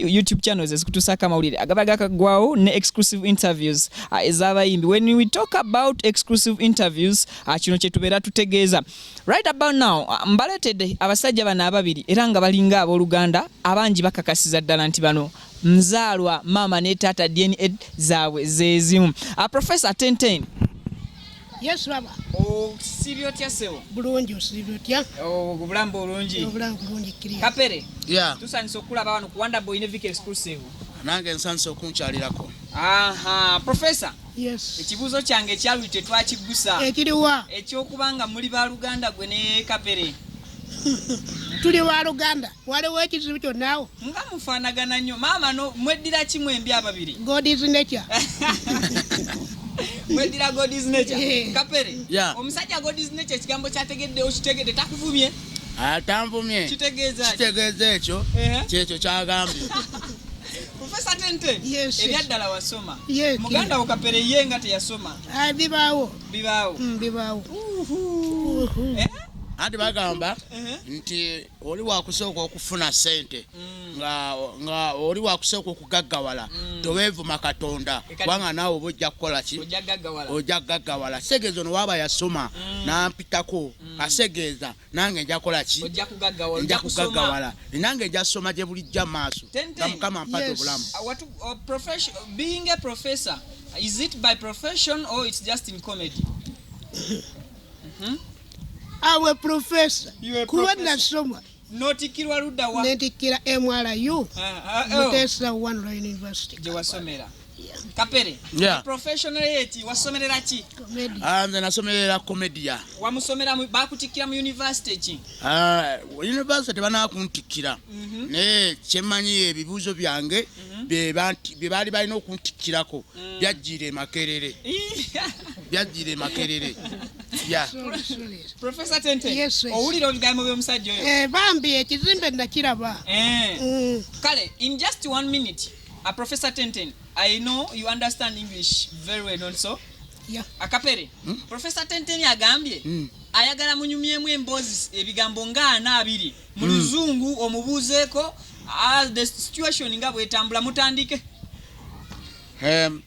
YouTube channels ezikutusaka mawulire agabaga kagwawo ne exclusive interviews ez'abayimbi. When we talk about exclusive interviews kino kye tubeera tutegeeza. Right about now mbaletedde abasajja bano ababiri era nga balinga abooluganda abangi bakakasiza ddala nti bano mzaalwa mama ne taata DNA zaabwe zeezimu. Professor Tenten. Yes, Baba. Sibyo tya sewo? Bulungi sibyo tya? Obulambo bulungi. Obulambo bulungi kiriya. Kapere. Yeah. Tusanise okulaba wano ku Wonder Boy ne Vic exclusive. Nange nsanise okunkyalirako. Aha, Professor. Yes. Ekibuuzo kyange kyalwite twakigusa. Ekiriwa. Ekyokubanga muli ba Luganda gwe ne Kapere. Tuli wa Luganda. Waliwo ekizibu kyonnaawo. Nga mufaanagana nnyo. Maama no mweddira kimu embi ababiri. God is nature. Mwedira God is nature. Kapere. Yeah. Omusajja God is nature kigambo kyategedde okitegedde takuvumye. Atanvumye. Kitegeeza. Kitegeeza ekyo. Kyekyo kyagambye. Professor Tente. Yes. Ebyaddala wasoma. Yes. Muganda wo Kapere ye nga teyasoma. Bibaawo. Bibaawo. Bibaawo. Andi bagamba nti oli wakusooka okufuna ssente nga oli wakusooka okugaggawala toweevuma Katonda kubanga naawe oba ojja kukola ki ojja kugaggawala. Segeeza ono waaba yasoma nampitako asegeeza nange nja kukola ki nja kugaggawala nange nja kusoma gye bulijja maaso nga Mukama mpadde obulamu. Being a professor, is it by profession or it's just in comedy? I'm a professor. You a professor? Kuwanda soma. Notikirwa ludda wa? Netikira MRU. Mutesa One Royal University. Je wasomera. Kapere. Yeah. Professionally eti wasomerera ki? Comedy. Nze nasomerera komedia. Wamusomera bakutikira mu university ki? University banaakuntikira. Ne kyemanyi ebibuuzo byange bye baali balina okuntikirako byajjire makerere. Byajjire makerere. Yeah. Professor Tente. Yes. Owulira olugambo by'omusajja oyo? Bambi ekizimbe nakiraba. Kale, in just 1 minute, Professor Tenten, I know you understand English very well also. Yeah. Kapere. Professor Tenten agambye ayagala munyumyemu emboozi ebigambo nga 42 mu Luzungu omubuuzeeko the situation nga bwetambula mutandike.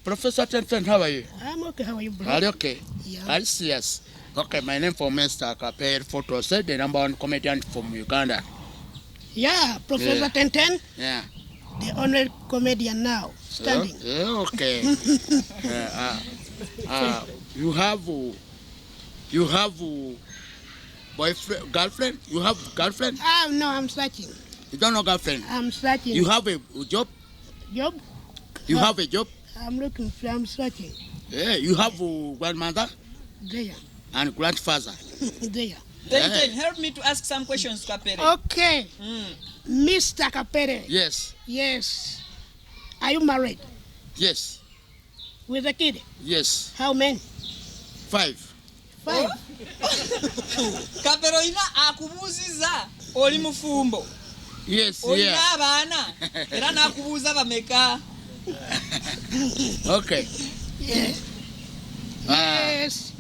Professor Tenten, how are you? I'm okay. How are you, bro? Are you okay? Yeah. Are you serious? Okay, my name for Mr. Kapere Photo said the #1 comedian from Uganda. Yeah, Professor Tenten. Yeah. The only comedian now standing. Okay. You have boyfriend, girlfriend? You have girlfriend? No, I'm searching. You don't know girlfriend? I'm searching. You have a job? Job? You have a job? I'm searching. Yeah, you have a grandmother? There. And grandfather? There. Tenten, help me to ask some questions, Kapere. Okay. Mr. Kapere. Yes. Yes. Are you married? Yes. With a kid? Yes. How many? 5. 5. Kapere oyina akubuuziza oli mufumbo. Yes, oyina abaana era n'akubuuza bameka. Okay. Yeah. Yes.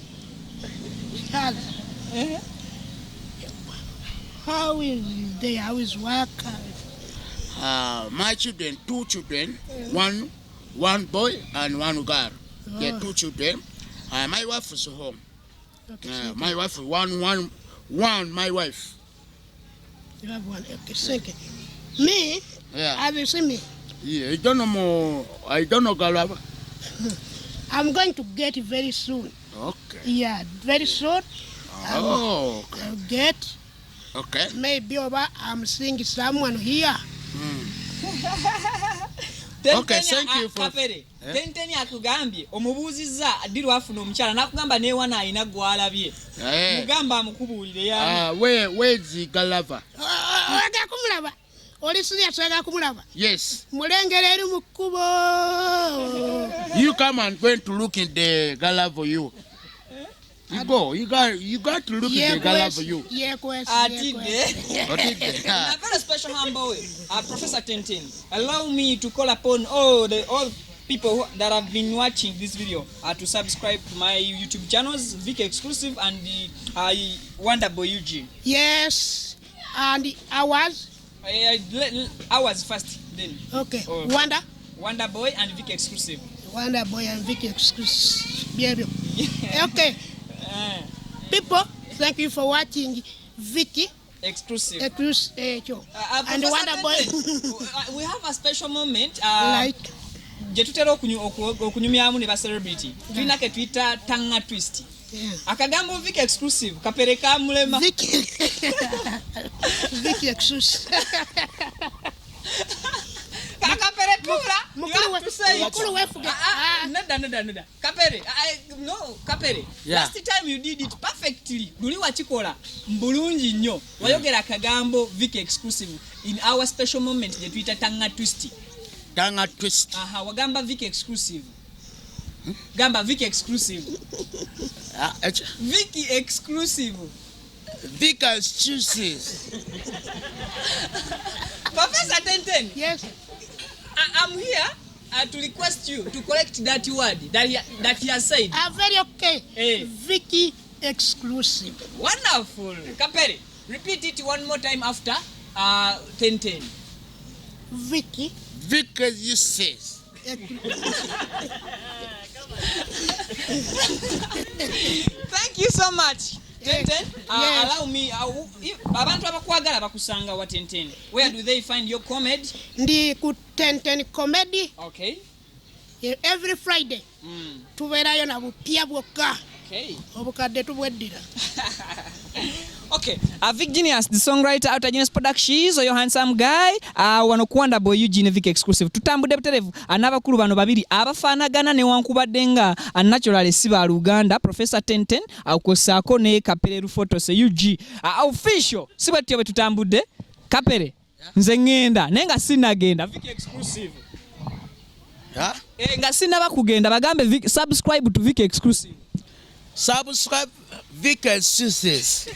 How is day? How is work? My children, 2 children, one boy and 1 girl. Yeah, 2 children. My wife is home. Okay, My wife, one. My wife. you have 1. Okay, second. Me? Yeah. Have you seen me? Yeah. I don't know more. I don't know Galava. I'm going to get very soon. Okay. Yeah, very soon. Oh. I'll get. Okay. Maybe I'm seeing someone here. Okay, thank you for. Kapere. Tenten akugambye omubuuzizza ddi lwafuna omukyala n'akugamba neewana alina gwalabye. Mugamba amukubuulire yani. Where's Galava? Oyaga kumulaba. Oli serious oyaga kumulaba? Yes. Mulengere eri mu kkubo. You come and going to look in the Galava you. You go. You got to look in the Galava you. Yeah, question. A very special humble way. Professor Tenten, allow me to call upon all people that have been watching this video to subscribe to my YouTube channels, Vic Exclusive and the Wonder Boy Eugene. Yes. And hours? Hours first. then. Okay. Oh. Wonder Boy and Vic Exclusive. Wonder Boy and Vic Exclusive. Bien. Okay. People, thank you for watching Vicky Exclusive. And Wonder Boy. We have a special moment. Like. Jetutera okunyumyamu ne ba celebrity. Tulina ke Twitter tanga twist. Akagambo Vic Exclusive Kapere ka mulema. Vicky Exclusive. Kapere tula. Mukuru wefuga. Nada. Kapere. No, Kapere. Yeah. Last time you did it perfectly. Luli wachikola mbulungi nnyo. Wayogera akagambo Vic Exclusive in our special moment je Twitter tanga twist. Tanga twist. Aha, wagamba Vic Exclusive. Gamba Vic Exclusive. Vicky Exclusive. Vic Exclusive. Professor Tenten. Yes. I'm here to request you to correct that word that he has said. Very okay. Hey. Vicky Exclusive. Wonderful. Kapere, repeat it one more time after Tenten. Vicky. Vic Exclusive. Thank you so much. Tenten, Yes. allow me. Abantu abakwagala bakusanga wa Tenten. Where do they find your comedy? Ndi ku Tenten Comedy. Okay. Every Friday. Tubeerayo na bupya bwokka. Okay. Obukadde tubweddira. Okay, Vic Genius, the songwriter out of Genius Productions, or your handsome guy, wano Wonder Boy Eugene Vic Exclusive. Tutambude buterevu anabakulu bano babiri abafaanagana newankubadde nga naturally siba Luganda, Professor Tenten akosaako ne Kapere photos UG official siba tyo tutambudde Kapere nze ngenda nenga sinagenda Vic Exclusive. Nga sinaba kugenda bagambe subscribe to Vic Exclusive. Subscribe Vic Exclusive.